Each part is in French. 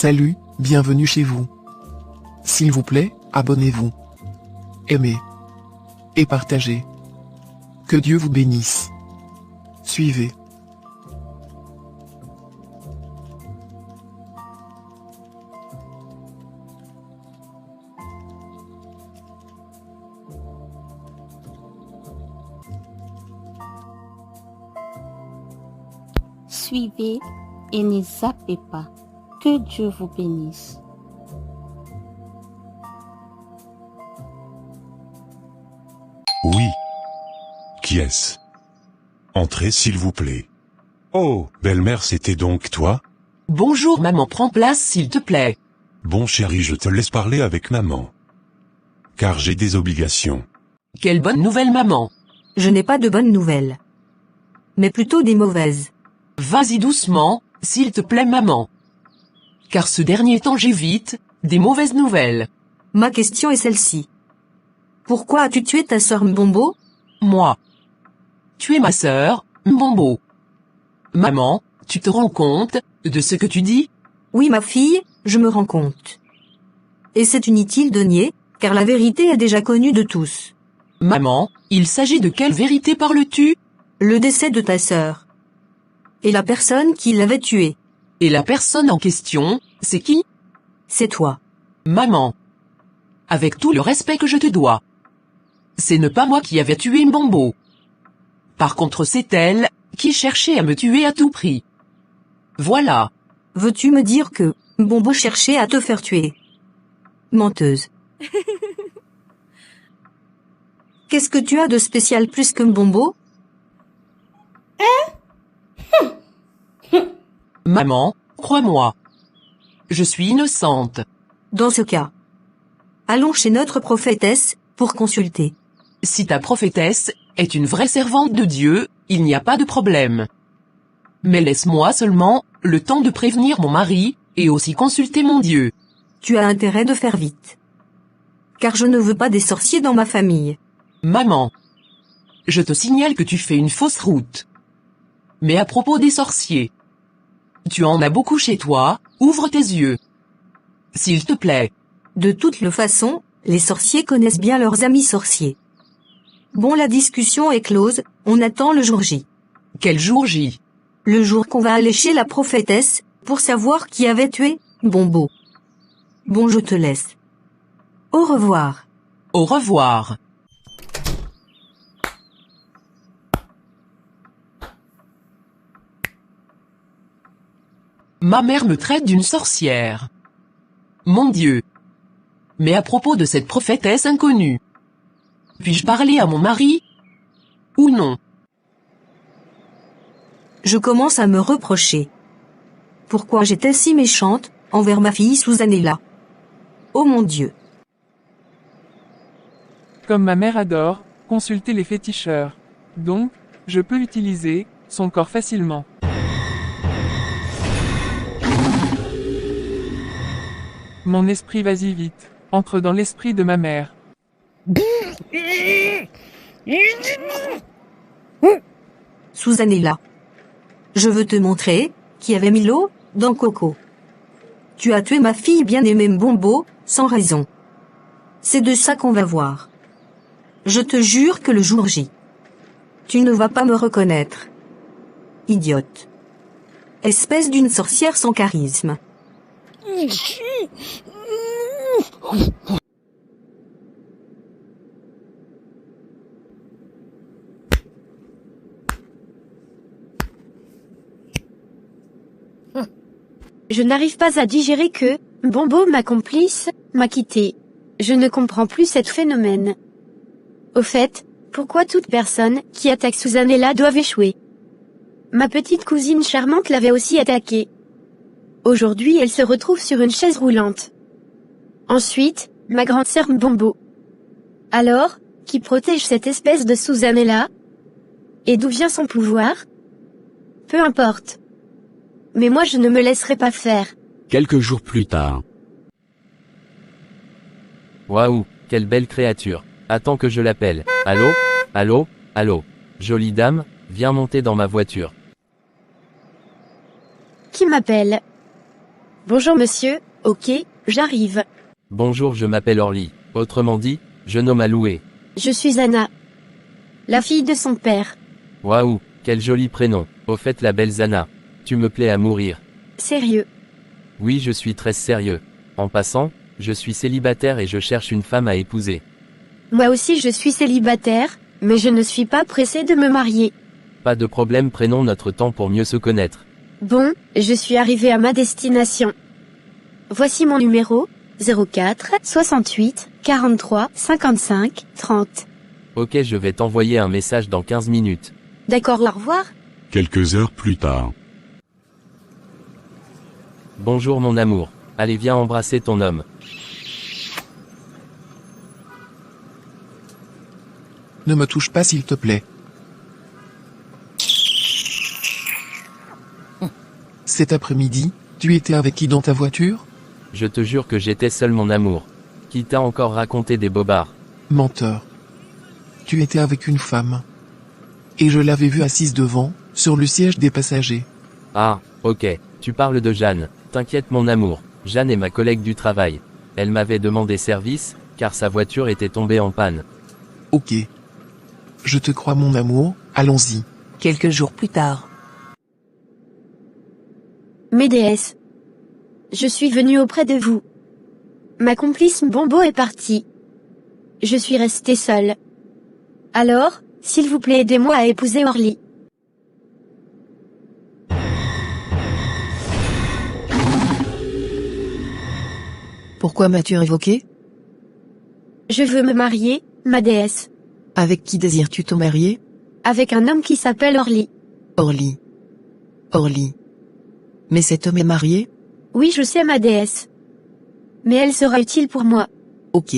Salut, bienvenue chez vous. S'il vous plaît, abonnez-vous. Aimez. Et partagez. Que Dieu vous bénisse. Suivez. Suivez et ne zappez pas. Que Dieu vous bénisse. Oui. Qui est-ce? Entrez s'il vous plaît. Oh, belle-mère, c'était donc toi? Bonjour maman, prends place s'il te plaît. Bon chéri, je te laisse parler avec maman. Car j'ai des obligations. Quelle bonne nouvelle maman. Je n'ai pas de bonnes nouvelles. Mais plutôt des mauvaises. Vas-y doucement, s'il te plaît maman. Car ce dernier temps j'évite des mauvaises nouvelles. Ma question est celle-ci. Pourquoi as-tu tué ta sœur Mbombo? Moi. Tu es ma sœur, Mbombo. Maman, tu te rends compte de ce que tu dis? Oui ma fille, je me rends compte. Et c'est inutile de nier, car la vérité est déjà connue de tous. Maman, il s'agit de quelle vérité parles-tu? Le décès de ta sœur. Et la personne qui l'avait tuée. Et la personne en question, c'est qui? C'est toi. Maman. Avec tout le respect que je te dois. C'est ne pas moi qui avais tué Mbombo. Par contre c'est elle, qui cherchait à me tuer à tout prix. Voilà. Veux-tu me dire que Mbombo cherchait à te faire tuer? Menteuse. Qu'est-ce que tu as de spécial plus que Mbombo? Maman, crois-moi. Je suis innocente. Dans ce cas, allons chez notre prophétesse, pour consulter. Si ta prophétesse est une vraie servante de Dieu, il n'y a pas de problème. Mais laisse-moi seulement le temps de prévenir mon mari, et aussi consulter mon Dieu. Tu as intérêt de faire vite. Car je ne veux pas des sorciers dans ma famille. Maman. Je te signale que tu fais une fausse route. Mais à propos des sorciers. Tu en as beaucoup chez toi, ouvre tes yeux. S'il te plaît. De toute façon, les sorciers connaissent bien leurs amis sorciers. Bon, la discussion est close, on attend le jour J. Quel jour J? Le jour qu'on va aller chez la prophétesse, pour savoir qui avait tué Mbombo. Bon, je te laisse. Au revoir. Au revoir. Ma mère me traite d'une sorcière. Mon Dieu. Mais à propos de cette prophétesse inconnue. Puis-je parler à mon mari? Ou non? Je commence à me reprocher. Pourquoi j'étais si méchante envers ma fille Susanella? Oh mon Dieu. Comme ma mère adore consulter les féticheurs. Donc, je peux utiliser son corps facilement. Mon esprit, vas-y vite, entre dans l'esprit de ma mère. Susanella. Je veux te montrer qui avait mis l'eau dans Coco. Tu as tué ma fille bien-aimée Mbombo, sans raison. C'est de ça qu'on va voir. Je te jure que le jour J. Tu ne vas pas me reconnaître. Idiote. Espèce d'une sorcière sans charisme. Je n'arrive pas à digérer que Mbombo, ma complice, m'a quitté. Je ne comprends plus cet phénomène. Au fait, pourquoi toute personne qui attaque Susanella doivent échouer? Ma petite cousine charmante l'avait aussi attaquée. Aujourd'hui, elle se retrouve sur une chaise roulante. Ensuite, ma grande sœur Mbombo. Alors, qui protège cette espèce de Susanella? Et d'où vient son pouvoir? Peu importe. Mais moi je ne me laisserai pas faire. Quelques jours plus tard. Waouh, quelle belle créature. Attends que je l'appelle. Allô? Allô? Allô? Jolie dame, viens monter dans ma voiture. Qui m'appelle? Bonjour monsieur, ok, j'arrive. Bonjour, je m'appelle Orly. Autrement dit, je nomme à louer. Je suis Anna. La fille de son père. Waouh, quel joli prénom. Au fait, la belle Zana. Tu me plais à mourir. Sérieux. Oui, je suis très sérieux. En passant, je suis célibataire et je cherche une femme à épouser. Moi aussi je suis célibataire, mais je ne suis pas pressée de me marier. Pas de problème, prenons notre temps pour mieux se connaître. Bon, je suis arrivée à ma destination. Voici mon numéro, 04 68 43 55 30. Ok, je vais t'envoyer un message dans 15 minutes. D'accord, au revoir. Quelques heures plus tard. Bonjour mon amour. Allez, viens embrasser ton homme. Ne me touche pas s'il te plaît. Cet après-midi, tu étais avec qui dans ta voiture? Je te jure que j'étais seul mon amour. Qui t'a encore raconté des bobards? Menteur. Tu étais avec une femme. Et je l'avais vue assise devant, sur le siège des passagers. Ah, ok, tu parles de Jeanne. T'inquiète mon amour, Jeanne est ma collègue du travail. Elle m'avait demandé service, car sa voiture était tombée en panne. Ok. Je te crois mon amour, allons-y. Quelques jours plus tard. Mes déesses. Je suis venue auprès de vous. Ma complice Bombo est partie. Je suis restée seule. Alors, s'il vous plaît, aidez-moi à épouser Orly. Pourquoi m'as-tu révoqué? Je veux me marier, ma déesse. Avec qui désires-tu te marier? Avec un homme qui s'appelle Orly. Orly. Orly. Mais cet homme est marié? Oui, je sais, ma déesse. Mais elle sera utile pour moi. Ok.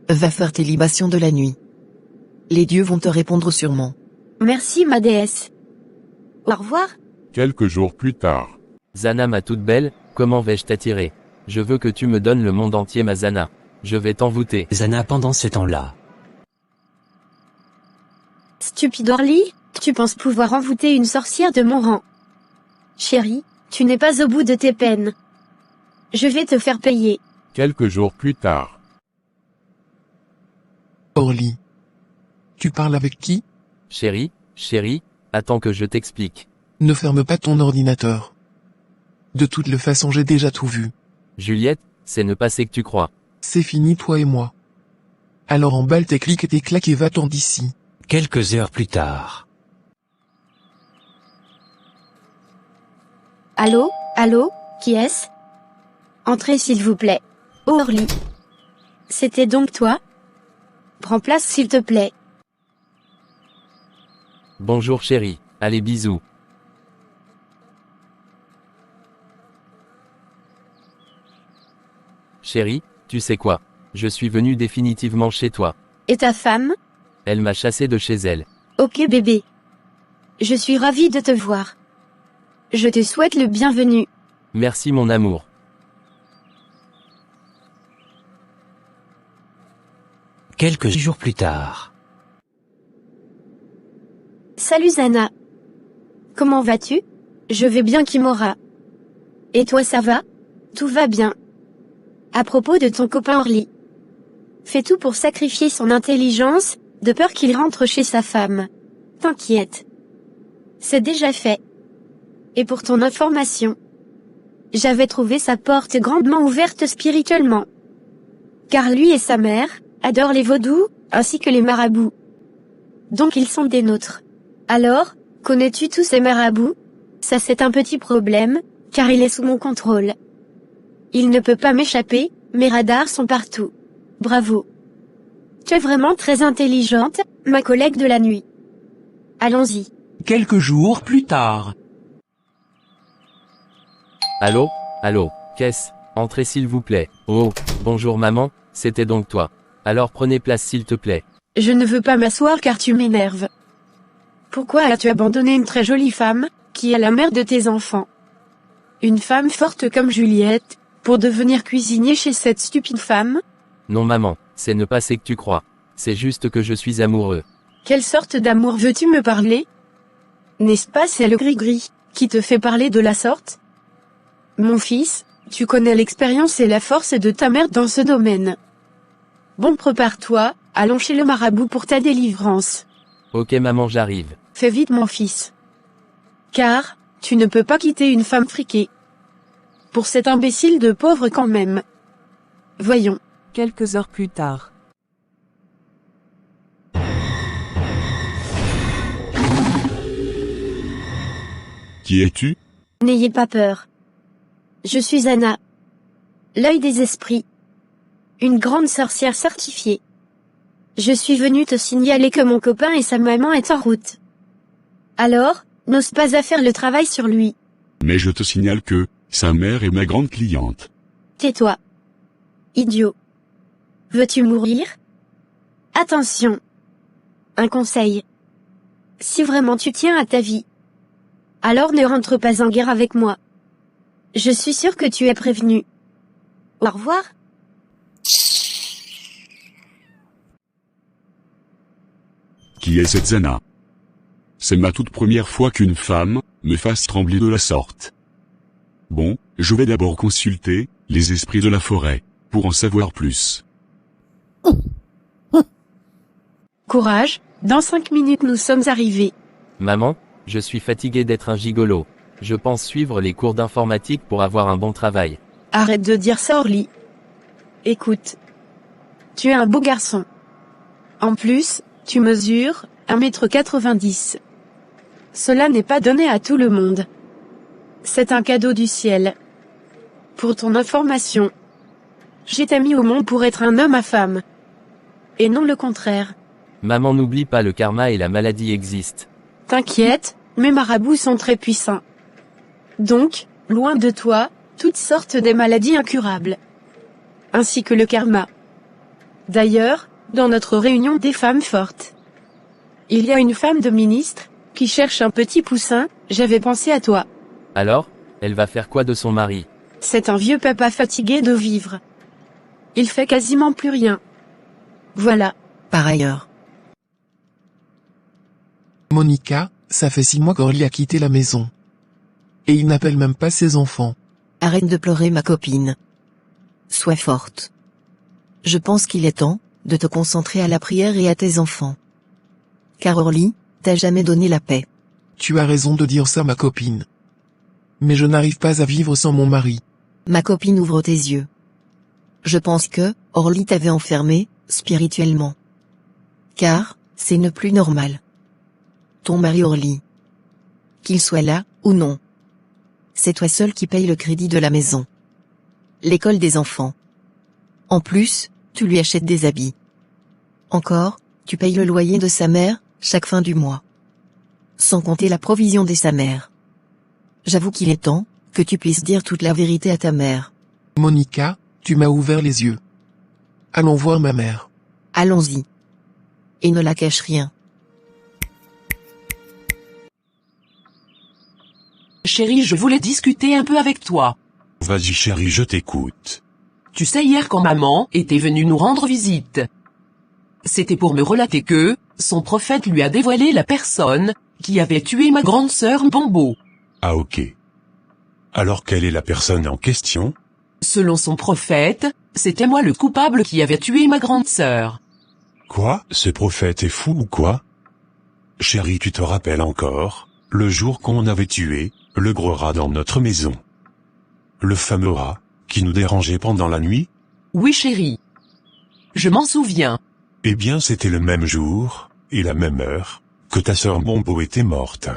Va faire tes libations de la nuit. Les dieux vont te répondre sûrement. Merci, ma déesse. Au revoir. Quelques jours plus tard. Zana ma toute belle, comment vais-je t'attirer? Je veux que tu me donnes le monde entier ma Zana. Je vais t'envoûter. Zana pendant ce temps-là. Stupide Orly, tu penses pouvoir envoûter une sorcière de mon rang. Chérie, tu n'es pas au bout de tes peines. Je vais te faire payer. Quelques jours plus tard. Orly. Tu parles avec qui? Chérie, attends que je t'explique. Ne ferme pas ton ordinateur. De toutes les façons, j'ai déjà tout vu. Juliette, c'est ne pas ce que tu crois. C'est fini toi et moi. Alors emballe tes clics et tes claques et va-t'en d'ici. Quelques heures plus tard. Allô, qui est-ce? Entrez s'il vous plaît. Oh Orly. C'était donc toi? Prends place s'il te plaît. Bonjour chérie, allez bisous. Chérie, tu sais quoi? Je suis venu définitivement chez toi. Et ta femme? Elle m'a chassé de chez elle. Ok bébé. Je suis ravie de te voir. Je te souhaite le bienvenu. Merci mon amour. Quelques jours plus tard. Salut Zana. Comment vas-tu? Je vais bien Kimora. Et toi ça va? Tout va bien. À propos de ton copain Orly. Fais tout pour sacrifier son intelligence, de peur qu'il rentre chez sa femme. T'inquiète. C'est déjà fait. Et pour ton information, j'avais trouvé sa porte grandement ouverte spirituellement. Car lui et sa mère adorent les vaudous, ainsi que les marabouts. Donc ils sont des nôtres. Alors, connais-tu tous ces marabouts? Ça c'est un petit problème, car il est sous mon contrôle. Il ne peut pas m'échapper, mes radars sont partout. Bravo. Tu es vraiment très intelligente, ma collègue de la nuit. Allons-y. Quelques jours plus tard. Allô, qu'est-ce? Entrez s'il vous plaît. Oh, bonjour maman, c'était donc toi. Alors prenez place s'il te plaît. Je ne veux pas m'asseoir car tu m'énerves. Pourquoi as-tu abandonné une très jolie femme, qui est la mère de tes enfants? Une femme forte comme Juliette, pour devenir cuisinier chez cette stupide femme? Non maman, c'est ne pas ce que tu crois. C'est juste que je suis amoureux. Quelle sorte d'amour veux-tu me parler? N'est-ce pas c'est le gris-gris, qui te fait parler de la sorte? Mon fils, tu connais l'expérience et la force de ta mère dans ce domaine. Bon, prépare-toi, allons chez le marabout pour ta délivrance. Ok maman, j'arrive. Fais vite mon fils. Car, tu ne peux pas quitter une femme friquée. Pour cet imbécile de pauvre quand même. Voyons. Quelques heures plus tard. Qui es-tu? N'ayez pas peur. Je suis Anna. L'œil des esprits. Une grande sorcière certifiée. Je suis venue te signaler que mon copain et sa maman est en route. Alors, n'ose pas à faire le travail sur lui. Mais je te signale que, sa mère est ma grande cliente. Tais-toi. Idiot. Veux-tu mourir? Attention. Un conseil. Si vraiment tu tiens à ta vie, alors ne rentre pas en guerre avec moi. Je suis sûre que tu es prévenu. Au revoir. Qui est cette Zana? C'est ma toute première fois qu'une femme me fasse trembler de la sorte. Bon, je vais d'abord consulter les esprits de la forêt pour en savoir plus. Courage, dans 5 minutes nous sommes arrivés. Maman, je suis fatigué d'être un gigolo. Je pense suivre les cours d'informatique pour avoir un bon travail. Arrête de dire ça, Orly. Écoute. Tu es un beau garçon. En plus, tu mesures 1,90 m. Cela n'est pas donné à tout le monde. C'est un cadeau du ciel. Pour ton information, j'ai mis au monde pour être un homme à femme. Et non le contraire. Maman, n'oublie pas, le karma et la maladie existent. T'inquiète, mes marabouts sont très puissants. Donc, loin de toi, toutes sortes de maladies incurables. Ainsi que le karma. D'ailleurs, dans notre réunion des femmes fortes, il y a une femme de ministre qui cherche un petit poussin, j'avais pensé à toi. Alors, elle va faire quoi de son mari? C'est un vieux papa fatigué de vivre. Il fait quasiment plus rien. Voilà. Par ailleurs. Monica, ça fait 6 mois qu'Orly a quitté la maison. Et il n'appelle même pas ses enfants. Arrête de pleurer ma copine. Sois forte. Je pense qu'il est temps de te concentrer à la prière et à tes enfants. Car Orly t'a jamais donné la paix. Tu as raison de dire ça, ma copine. Mais je n'arrive pas à vivre sans mon mari. Ma copine, ouvre tes yeux. Je pense que Orly t'avait enfermé spirituellement. Car c'est ne plus normal. Ton mari Orly, qu'il soit là ou non, c'est toi seul qui paye le crédit de la maison, l'école des enfants. En plus, tu lui achètes des habits. Encore, tu payes le loyer de sa mère chaque fin du mois. Sans compter la provision de sa mère. J'avoue qu'il est temps que tu puisses dire toute la vérité à ta mère. Monica, tu m'as ouvert les yeux. Allons voir ma mère. Allons-y. Et ne la cache rien. Chérie, je voulais discuter un peu avec toi. Vas-y chérie, je t'écoute. Tu sais, hier quand maman était venue nous rendre visite, c'était pour me relater que son prophète lui a dévoilé la personne qui avait tué ma grande sœur Bombo. Ah ok. Alors quelle est la personne en question? Selon son prophète, c'était moi le coupable qui avait tué ma grande sœur. Quoi? Ce prophète est fou ou quoi? Chérie, tu te rappelles encore, le jour qu'on avait tué le gros rat dans notre maison? Le fameux rat qui nous dérangeait pendant la nuit? Oui chérie. Je m'en souviens. Eh bien c'était le même jour, et la même heure, que ta sœur Bombo était morte.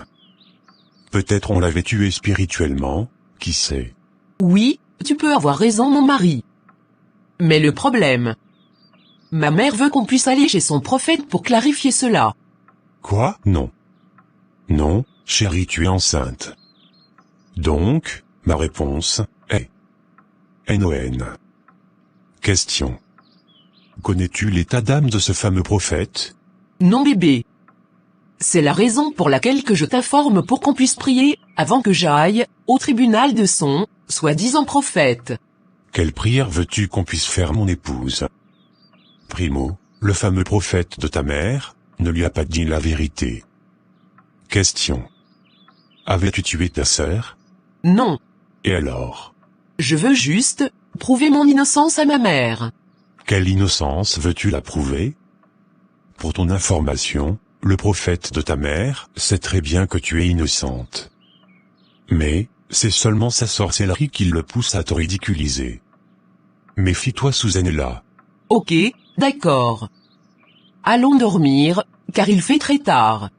Peut-être on l'avait tuée spirituellement, qui sait? Oui, tu peux avoir raison mon mari. Mais le problème... Ma mère veut qu'on puisse aller chez son prophète pour clarifier cela. Quoi? Non. Non, chérie, tu es enceinte. Donc, ma réponse est... NON. Question. Connais-tu l'état d'âme de ce fameux prophète? Non bébé. C'est la raison pour laquelle que je t'informe pour qu'on puisse prier avant que j'aille au tribunal de son soi-disant prophète. Quelle prière veux-tu qu'on puisse faire, mon épouse? Primo, le fameux prophète de ta mère ne lui a pas dit la vérité. Question. Avais-tu tué ta sœur? Non. Et alors? Je veux juste prouver mon innocence à ma mère. Quelle innocence veux-tu la prouver? Pour ton information, le prophète de ta mère sait très bien que tu es innocente. Mais, c'est seulement sa sorcellerie qui le pousse à te ridiculiser. Méfie-toi, Susanella. Ok, d'accord. Allons dormir, car il fait très tard.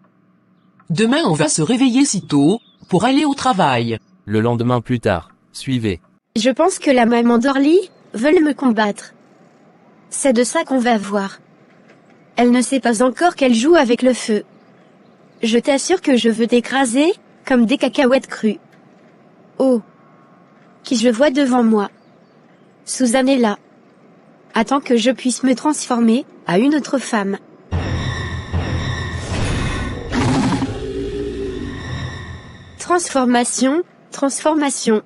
Demain on va se réveiller si tôt, pour aller au travail. Le lendemain plus tard, suivez. Je pense que la maman d'Orly veut me combattre. C'est de ça qu'on va voir. Elle ne sait pas encore qu'elle joue avec le feu. Je t'assure que je veux t'écraser, comme des cacahuètes crues. Oh. Qui je vois devant moi? Susanella. Attends que je puisse me transformer à une autre femme. Transformation, transformation.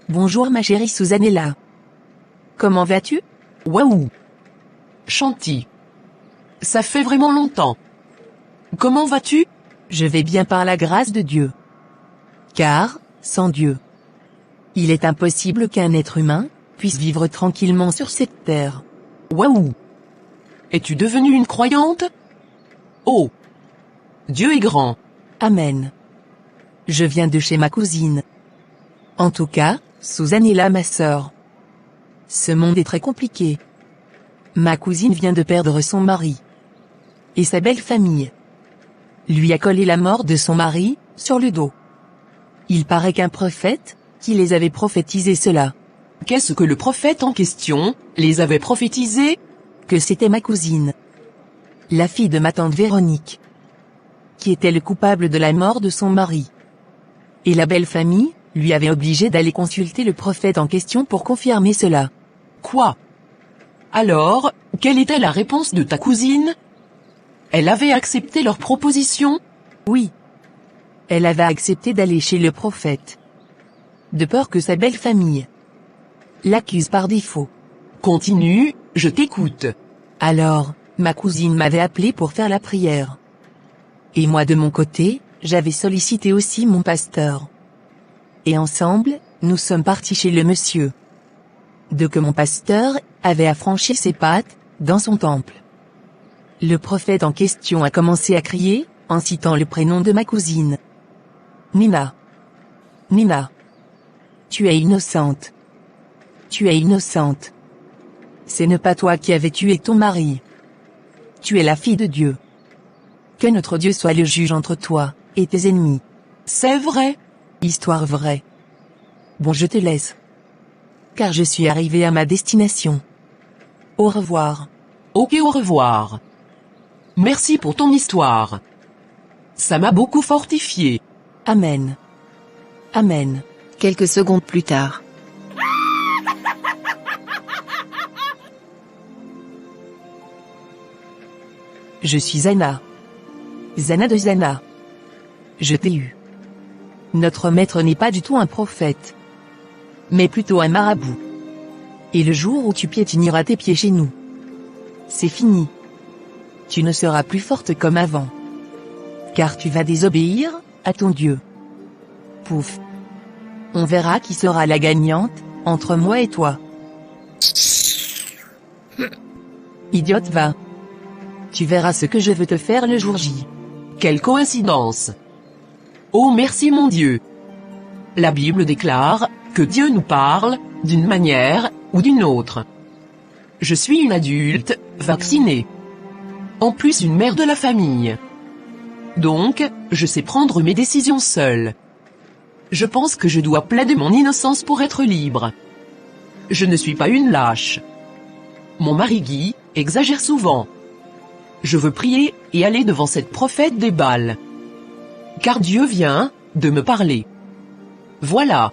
Bonjour ma chérie Susanella. Comment vas-tu? Waouh! Chanty. Ça fait vraiment longtemps. Comment vas-tu? Je vais bien par la grâce de Dieu. Car, sans Dieu, il est impossible qu'un être humain puisse vivre tranquillement sur cette terre. Waouh! Es-tu devenue une croyante? Oh! Dieu est grand. Amen. Je viens de chez ma cousine. En tout cas, Susanella ma sœur. Ce monde est très compliqué. Ma cousine vient de perdre son mari. Et sa belle famille lui a collé la mort de son mari sur le dos. Il paraît qu'un prophète, qui les avait prophétisé cela. Qu'est-ce que le prophète en question les avait prophétisé? Que c'était ma cousine, la fille de ma tante Véronique, qui était le coupable de la mort de son mari. Et la belle famille lui avait obligé d'aller consulter le prophète en question pour confirmer cela. Quoi? Alors, quelle était la réponse de ta cousine? Elle avait accepté leur proposition? Oui. Elle avait accepté d'aller chez le prophète. De peur que sa belle famille l'accuse par défaut. Continue, je t'écoute. Alors, ma cousine m'avait appelé pour faire la prière. Et moi de mon côté, j'avais sollicité aussi mon pasteur. Et ensemble, nous sommes partis chez le monsieur. De que mon pasteur avait affranchi ses pattes dans son temple. Le prophète en question a commencé à crier, en citant le prénom de ma cousine. Nina. Nina. Tu es innocente. Tu es innocente. Ce n'est pas toi qui avais tué ton mari. Tu es la fille de Dieu. Que notre Dieu soit le juge entre toi et tes ennemis. C'est vrai. Histoire vraie. Bon, je te laisse. Car je suis arrivé à ma destination. Au revoir. Ok, au revoir. Merci pour ton histoire. Ça m'a beaucoup fortifié. Amen. Amen. Quelques secondes plus tard. Je suis Anna. Zana de Zana. Je t'ai eu. Notre maître n'est pas du tout un prophète, mais plutôt un marabout. Et le jour où tu piétineras tes pieds chez nous, c'est fini. Tu ne seras plus forte comme avant. Car tu vas désobéir à ton Dieu. Pouf. On verra qui sera la gagnante, entre moi et toi. Idiote, va. Tu verras ce que je veux te faire le jour J. Quelle coïncidence! Oh merci mon Dieu! La Bible déclare que Dieu nous parle, d'une manière ou d'une autre. Je suis une adulte, vaccinée. En plus une mère de la famille. Donc, je sais prendre mes décisions seule. Je pense que je dois plaider mon innocence pour être libre. Je ne suis pas une lâche. Mon mari Guy exagère souvent. Je veux prier et aller devant cette prophète des Baals. Car Dieu vient de me parler. Voilà.